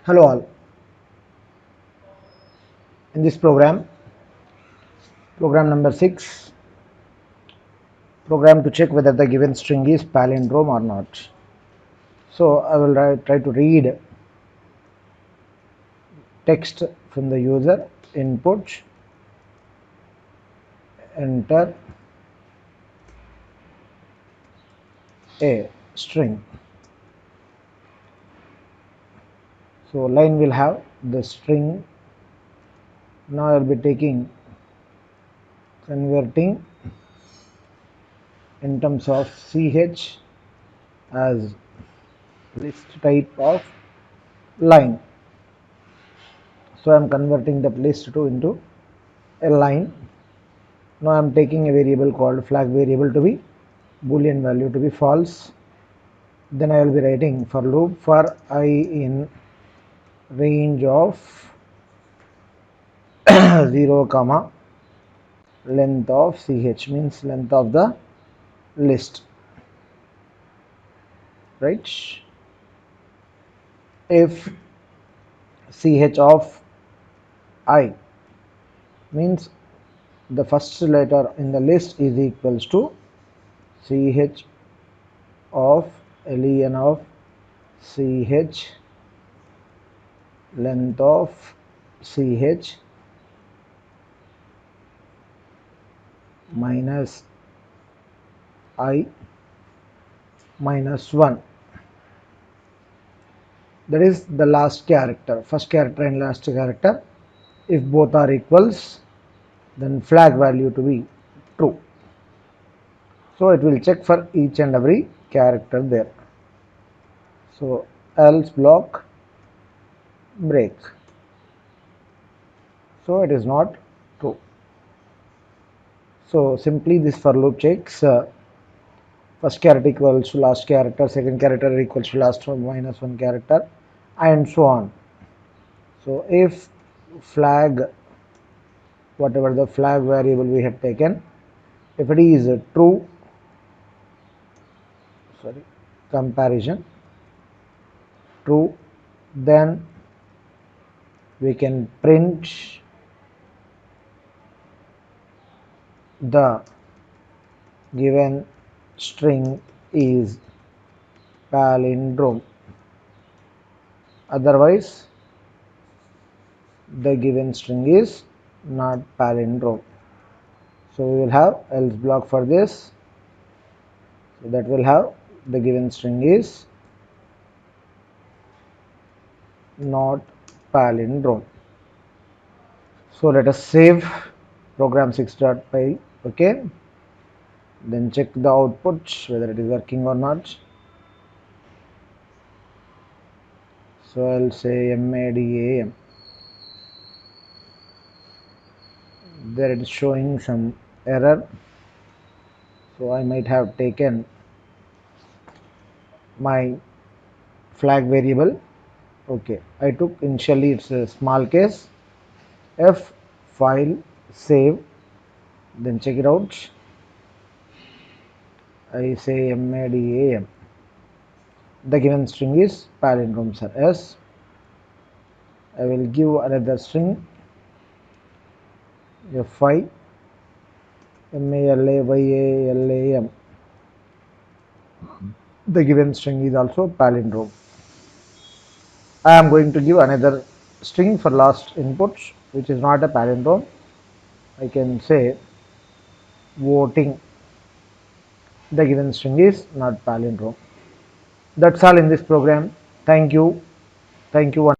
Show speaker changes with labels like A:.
A: Hello all. In this program number 6, program to check whether the given string is palindrome or not. So I will try to read text from the user input, enter a string. So line will have the string. Now I will be converting in terms of ch as list type of line. So I am converting the list into a line. Now I am taking a variable called flag variable to be boolean value to be false. Then I will be writing for loop for I in range of 0 comma length of ch, means length of the list, right? If ch of I means the first letter in the list is equals to ch of len of ch length of ch minus I minus 1, that is the last character, first character and last character. If both are equals, then flag value to be true. So it will check for each and every character there. So else block break, so it is not true. So simply this for loop checks first character equals to last character, second character equals to last one minus one character, and so on. So if flag, whatever the flag variable we have taken, if it is true, comparison true, then we can print the given string is palindrome. Otherwise the given string is not palindrome. So we will have else block for this. So that will have the given string is not palindrome. So let us save program 6.py. Okay, then check the output whether it is working or not. So I'll say MADAM. There it is showing some error. So I might have taken my flag variable. Okay, I took initially it's a small case. F file save, then check it out. I say MADAM. The given string is palindrome, sir. Yes, I will give another string F5 MALAYALAM. The given string is also palindrome. I am going to give another string for last input which is not a palindrome. I can say voting. The given string is not palindrome. That's all in this program. Thank you. Thank you.